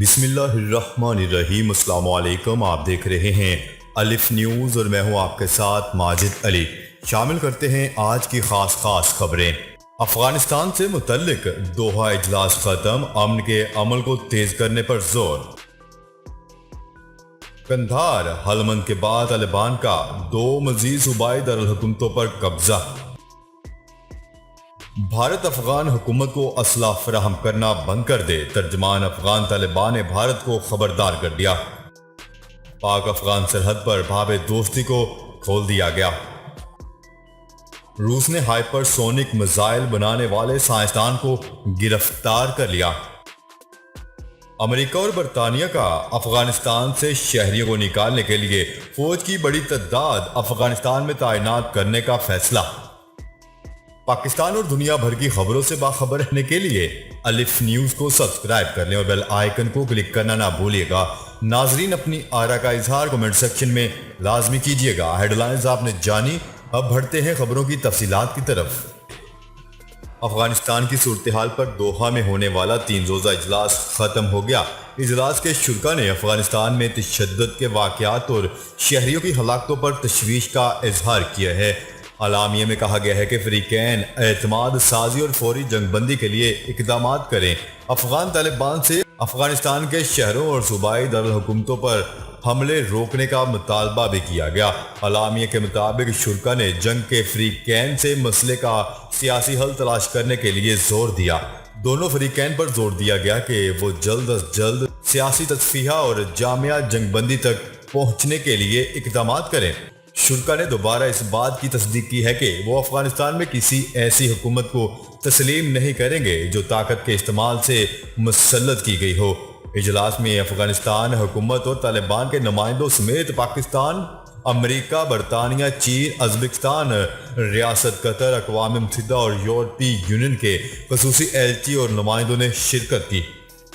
بسم اللہ الرحمن الرحیم۔ السلام علیکم، آپ دیکھ رہے ہیں الف نیوز اور میں ہوں آپ کے ساتھ ماجد علی۔ شامل کرتے ہیں آج کی خاص خبریں۔ افغانستان سے متعلق دوحہ اجلاس ختم، امن کے عمل کو تیز کرنے پر زور۔ قندھار ہلمند کے بعد طالبان کا 2 مزید صوبائی دارالحکومتوں پر قبضہ۔ بھارت افغان حکومت کو اسلحہ فراہم کرنا بند کر دے، ترجمان افغان طالبان نے بھارت کو خبردار کر دیا۔ پاک افغان سرحد پر باب دوستی کو کھول دیا گیا۔ روس نے ہائپر سونک میزائل بنانے والے سائنسدان کو گرفتار کر لیا۔ امریکہ اور برطانیہ کا افغانستان سے شہریوں کو نکالنے کے لیے فوج کی بڑی تعداد افغانستان میں تعینات کرنے کا فیصلہ۔ پاکستان اور دنیا بھر کی خبروں سے باخبر رہنے کے لیے الف نیوز کو سبسکرائب کر لیں اور بیل آئیکن کو کلک کرنا نہ بھولیے گا۔ ناظرین، اپنی آرا کا اظہار کمنٹ سیکشن میں لازمی کیجیے گا۔ ہیڈ لائنز آپ نے جانی، اب بڑھتے ہیں خبروں کی تفصیلات کی طرف۔ افغانستان کی صورتحال پر دوحہ میں ہونے والا 3 روزہ اجلاس ختم ہو گیا۔ اجلاس کے شرکاء نے افغانستان میں تشدد کے واقعات اور شہریوں کی ہلاکتوں پر تشویش کا اظہار کیا ہے۔ اعلامیے میں کہا گیا ہے کہ فریقین اعتماد سازی اور فوری جنگ بندی کے لیے اقدامات کریں۔ افغان طالبان سے افغانستان کے شہروں اور صوبائی دارالحکومتوں پر حملے روکنے کا مطالبہ بھی کیا گیا۔ اعلامیے کے مطابق شرکاء نے جنگ کے فریقین سے مسئلے کا سیاسی حل تلاش کرنے کے لیے زور دیا۔ دونوں فریقین پر زور دیا گیا کہ وہ جلد از جلد سیاسی تصفیہ اور جامع جنگ بندی تک پہنچنے کے لیے اقدامات کریں۔ شرکاء نے دوبارہ اس بات کی تصدیق کی ہے کہ وہ افغانستان میں کسی ایسی حکومت کو تسلیم نہیں کریں گے جو طاقت کے استعمال سے مسلط کی گئی ہو۔ اجلاس میں افغانستان حکومت اور طالبان کے نمائندوں سمیت پاکستان، امریکہ، برطانیہ، چین، ازبکستان، ریاست قطر، اقوام متحدہ اور یورپی یونین کے خصوصی ایلچی اور نمائندوں نے شرکت کی۔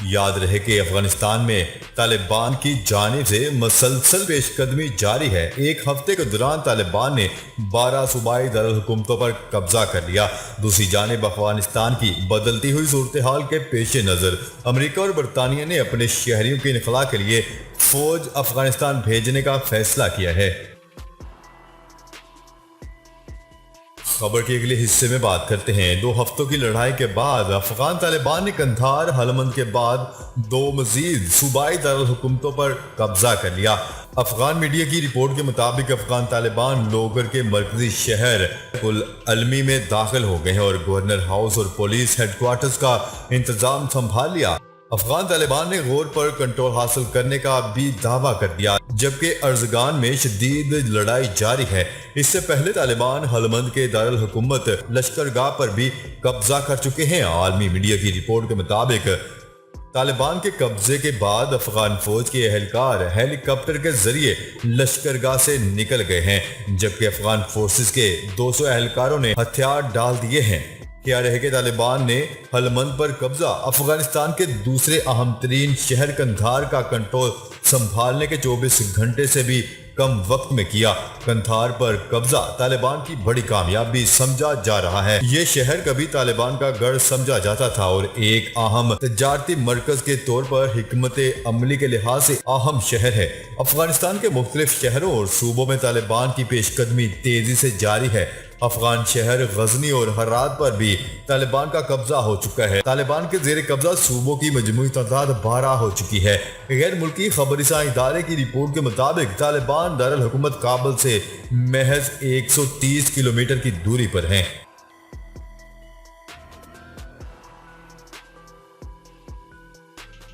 یاد رہے کہ افغانستان میں طالبان کی جانب سے مسلسل پیش قدمی جاری ہے۔ ایک ہفتے کے دوران طالبان نے 12 صوبائی دارالحکومتوں پر قبضہ کر لیا۔ دوسری جانب افغانستان کی بدلتی ہوئی صورتحال کے پیش نظر امریکہ اور برطانیہ نے اپنے شہریوں کے انخلاء کے لیے فوج افغانستان بھیجنے کا فیصلہ کیا ہے۔ خبر کے اگلے حصے میں بات کرتے ہیں۔ 2 ہفتوں کی لڑائی کے بعد افغان طالبان نے قندھار ہلمند کے بعد 2 مزید صوبائی دارالحکومتوں پر قبضہ کر لیا۔ افغان میڈیا کی رپورٹ کے مطابق افغان طالبان لوگر کے مرکزی شہر العلمی میں داخل ہو گئے ہیں اور گورنر ہاؤس اور پولیس ہیڈ کوارٹرز کا انتظام سنبھال لیا۔ افغان طالبان نے غور پر کنٹرول حاصل کرنے کا بھی دعویٰ کر دیا، جبکہ ارزگان میں شدید لڑائی جاری ہے۔ اس سے پہلے طالبان ہلمند کے دارالحکومت لشکرگاہ پر بھی قبضہ کر چکے ہیں۔ عالمی میڈیا کی رپورٹ کے مطابق طالبان کے قبضے کے بعد افغان فوج کے اہلکار ہیلی کاپٹر کے ذریعے لشکرگاہ سے نکل گئے ہیں، جبکہ افغان فورسز کے 200 اہلکاروں نے ہتھیار ڈال دیے ہیں۔ کیا رہے کہ طالبان نے ہلمند پر قبضہ افغانستان کے دوسرے اہم ترین شہر قندھار کا کنٹرول سنبھالنے کے 24 گھنٹے سے بھی کم وقت میں کیا۔ قندھار پر قبضہ طالبان کی بڑی کامیابی سمجھا جا رہا ہے۔ یہ شہر کبھی طالبان کا گڑھ سمجھا جاتا تھا اور ایک اہم تجارتی مرکز کے طور پر حکمت عملی کے لحاظ سے اہم شہر ہے۔ افغانستان کے مختلف شہروں اور صوبوں میں طالبان کی پیش قدمی تیزی سے جاری ہے۔ افغان شہر غزنی اور ہرات پر بھی طالبان کا قبضہ ہو چکا ہے۔ طالبان کے زیر قبضہ صوبوں کی مجموعی تعداد 12 ہو چکی ہے۔ غیر ملکی خبررساں ادارے کی رپورٹ کے مطابق طالبان دارالحکومت کابل سے محض 130 کلومیٹر کی دوری پر ہیں۔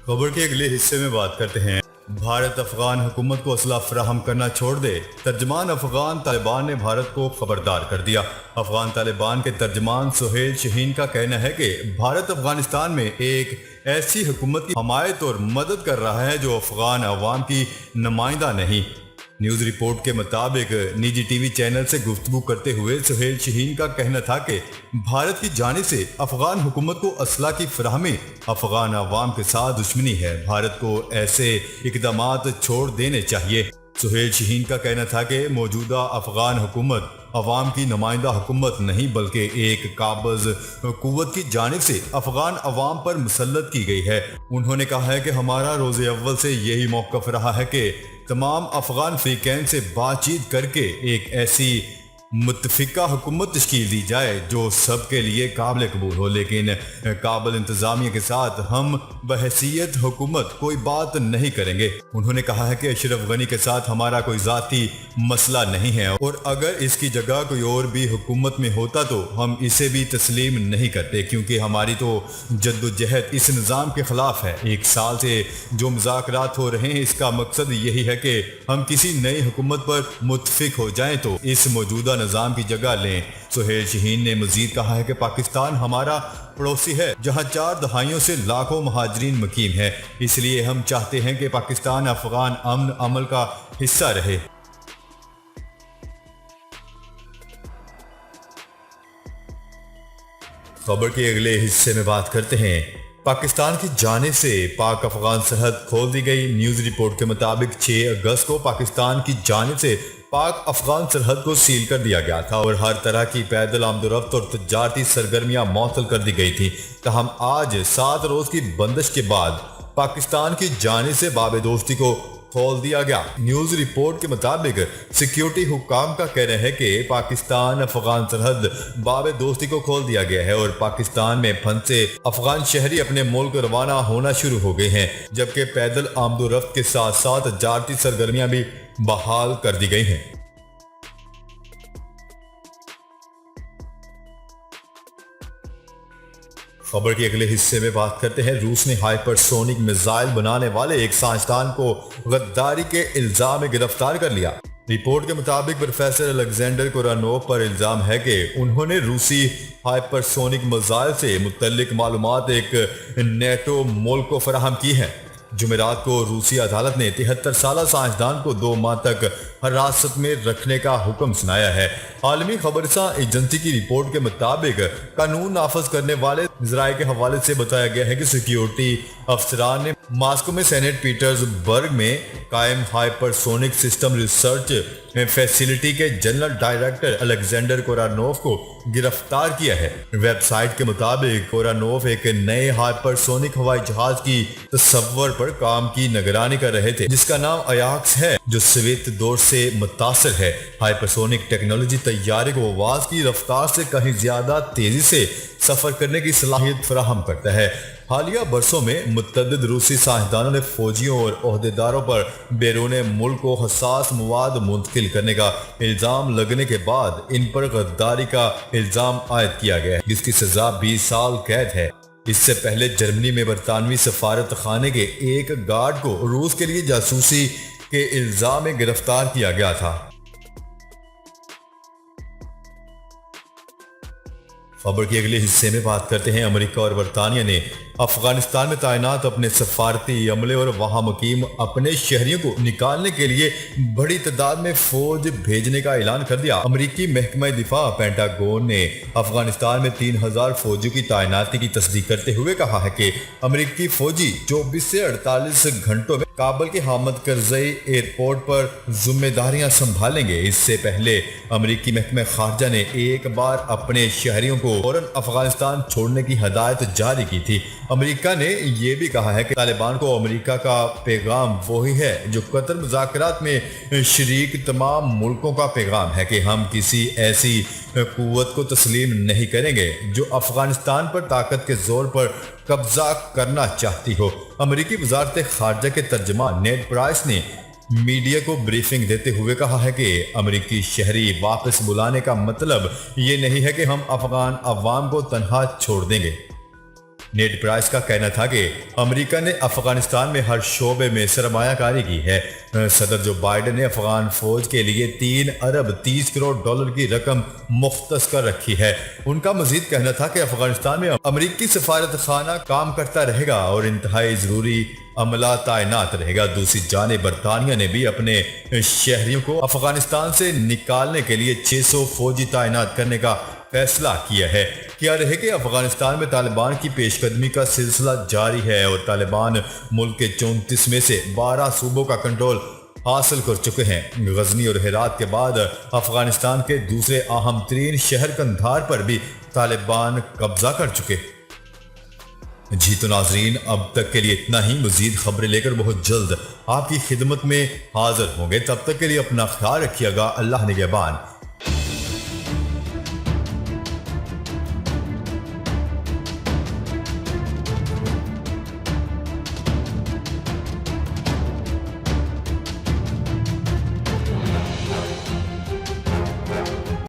خبر کے اگلے حصے میں بات کرتے ہیں۔ بھارت افغان حکومت کو اسلحہ فراہم کرنا چھوڑ دے، ترجمان افغان طالبان نے بھارت کو خبردار کر دیا۔ افغان طالبان کے ترجمان سہیل شاہین کا کہنا ہے کہ بھارت افغانستان میں ایک ایسی حکومت کی حمایت اور مدد کر رہا ہے جو افغان عوام کی نمائندہ نہیں۔ نیوز رپورٹ کے مطابق نجی ٹی وی چینل سے گفتگو کرتے ہوئے سہیل شاہین کا کہنا تھا کہ بھارت کی جانب سے افغان حکومت کو اسلحہ کی فراہمی افغان عوام کے ساتھ دشمنی ہے۔ بھارت کو ایسے اقدامات چھوڑ دینے چاہیے۔ سہیل شاہین کا کہنا تھا کہ موجودہ افغان حکومت عوام کی نمائندہ حکومت نہیں بلکہ ایک قابض قوت کی جانب سے افغان عوام پر مسلط کی گئی ہے۔ انہوں نے کہا ہے کہ ہمارا روز اول سے یہی موقف رہا ہے کہ تمام افغان فریقین سے بات چیت کر کے ایک ایسی متفقہ حکومت تشکیل دی جائے جو سب کے لیے قابل قبول ہو، لیکن قابل انتظامیہ کے ساتھ ہم بحیثیت حکومت کوئی بات نہیں کریں گے۔ انہوں نے کہا ہے کہ اشرف غنی کے ساتھ ہمارا کوئی ذاتی مسئلہ نہیں ہے اور اگر اس کی جگہ کوئی اور بھی حکومت میں ہوتا تو ہم اسے بھی تسلیم نہیں کرتے، کیونکہ ہماری تو جدوجہد اس نظام کے خلاف ہے۔ ایک سال سے جو مذاکرات ہو رہے ہیں اس کا مقصد یہی ہے کہ ہم کسی نئی حکومت پر متفق ہو جائیں تو اس موجودہ نظام کی جگہ لیں۔ سہیل شاہین نے مزید کہا ہے کہ پاکستان ہمارا پڑوسی ہے جہاں 4 دہائیوں سے لاکھوں مہاجرین مقیم ہیں، اس لیے ہم چاہتے ہیں کہ پاکستان افغان امن عمل کا حصہ رہے۔ خبر کے اگلے حصے میں بات کرتے ہیں۔ پاکستان کی جانب سے پاک افغان سرحد کھول دی گئی۔ نیوز رپورٹ کے مطابق 6 اگست کو پاکستان کی جانب سے پاک افغان سرحد کو سیل کر دیا گیا تھا اور ہر طرح کی پیدل آمد و رفت اور تجارتی سرگرمیاں معطل کر دی گئی تھیں۔ تاہم آج 7 روز کی بندش کے بعد پاکستان کی جانب سے باب دوستی کو کھول دیا گیا۔ نیوز رپورٹ کے مطابق سیکیورٹی حکام کا کہنا ہے کہ پاکستان افغان سرحد باب دوستی کو کھول دیا گیا ہے اور پاکستان میں پھنسے افغان شہری اپنے ملک روانہ ہونا شروع ہو گئے ہیں، جبکہ پیدل آمد و رفت کے ساتھ ساتھ تجارتی سرگرمیاں بھی بحال کر دی گئی ہیں۔ خبر کے اگلے حصے میں بات کرتے ہیں۔ روس نے ہائپر سونک میزائل بنانے والے ایک سائنسدان کو غداری کے الزام میں گرفتار کر لیا۔ رپورٹ کے مطابق پروفیسر الیگزینڈر کورانوف پر الزام ہے کہ انہوں نے روسی ہائپر سونک میزائل سے متعلق معلومات ایک نیٹو ملک کو فراہم کی ہیں۔ جمعرات کو روسی عدالت نے 73 سالہ سائنسدان کو 2 ماہ تک حراست میں رکھنے کا حکم سنایا ہے۔ عالمی خبرساں ایجنسی کی رپورٹ کے مطابق قانون نافذ کرنے والے ذرائع کے حوالے سے بتایا گیا ہے کہ سیکیورٹی افسران نے ماسکو میں سینٹ پیٹرز برگ میں قائم hyper sonic system research facility کے جنرل ڈائریکٹر الیگزینڈر کورانوف کو گرفتار کیا ہے۔ ویب سائٹ کے مطابق کورانوف ایک نئے ہائپر سونک ہوائی جہاز کی تصور پر کام کی نگرانی کر رہے تھے جس کا نام ایاکس ہے، جو سوویت دور سے متاثر ہے۔ ہائپر سونک ٹیکنالوجی طیارے کو آواز کی رفتار سے کہیں زیادہ تیزی سے سفر کرنے کی صلاحیت فراہم کرتا ہے۔ حالیہ برسوں میں متعدد روسی سائنسدانوں نے فوجیوں اور عہدیداروں پر بیرون ملک کو حساس مواد منتقل کرنے کا الزام لگنے کے بعد ان پر غداری کا الزام عائد کیا گیا ہے، جس کی سزا 20 سال قید ہے۔ اس سے پہلے جرمنی میں برطانوی سفارت خانے کے ایک گارڈ کو روس کے لیے جاسوسی کے الزام میں گرفتار کیا گیا تھا۔ خبر کے اگلے حصے میں بات کرتے ہیں۔ امریکہ اور برطانیہ نے افغانستان میں تعینات اپنے سفارتی عملے اور وہاں مقیم اپنے شہریوں کو نکالنے کے لیے بڑی تعداد میں فوج بھیجنے کا اعلان کر دیا۔ امریکی محکمہ دفاع پینٹاگون نے افغانستان میں 3000 فوجیوں کی تعیناتی کی تصدیق کرتے ہوئے کہا ہے کہ امریکی فوجی 24 سے 48 گھنٹوں میں کابل کے حامد کرزئی ایئرپورٹ پر ذمہ داریاں سنبھالیں گے۔ اس سے پہلے امریکی محکمہ خارجہ نے ایک بار اپنے شہریوں کو فوراً افغانستان چھوڑنے کی ہدایت جاری کی تھی۔ امریکہ نے یہ بھی کہا ہے کہ طالبان کو امریکہ کا پیغام وہی ہے جو قطر مذاکرات میں شریک تمام ملکوں کا پیغام ہے کہ ہم کسی ایسی قوت کو تسلیم نہیں کریں گے جو افغانستان پر طاقت کے زور پر قبضہ کرنا چاہتی ہو۔ امریکی وزارت خارجہ کے ترجمان نیڈ پرائس نے میڈیا کو بریفنگ دیتے ہوئے کہا ہے کہ امریکی شہری واپس بلانے کا مطلب یہ نہیں ہے کہ ہم افغان عوام کو تنہا چھوڑ دیں گے۔ نیڈ پرائس کا کہنا تھا کہ امریکہ نے افغانستان میں ہر شعبے میں سرمایہ کاری کی ہے۔ صدر جو بائیڈن نے افغان فوج کے لیے 3 ارب 30 کروڑ ڈالر کی رقم مختص کر رکھی ہے۔ ان کا مزید کہنا تھا کہ افغانستان میں امریکی سفارت خانہ کام کرتا رہے گا اور انتہائی ضروری عملہ تعینات رہے گا۔ دوسری جانب برطانیہ نے بھی اپنے شہریوں کو افغانستان سے نکالنے کے لیے 600 فوجی تعینات کرنے کا فیصلہ کیا ہے۔ کیا رہے کہ افغانستان میں طالبان کی پیش قدمی کا سلسلہ جاری ہے اور طالبان ملک کے 34 میں سے 12 صوبوں کا کنٹرول حاصل کر چکے ہیں۔ غزنی اور ہرات کے بعد افغانستان کے دوسرے اہم ترین شہر قندھار پر بھی طالبان قبضہ کر چکے۔ جی تو ناظرین، اب تک کے لیے اتنا ہی۔ مزید خبریں لے کر بہت جلد آپ کی خدمت میں حاضر ہوں گے۔ تب تک کے لیے اپنا خیال رکھیے گا۔ اللہ نگہبان۔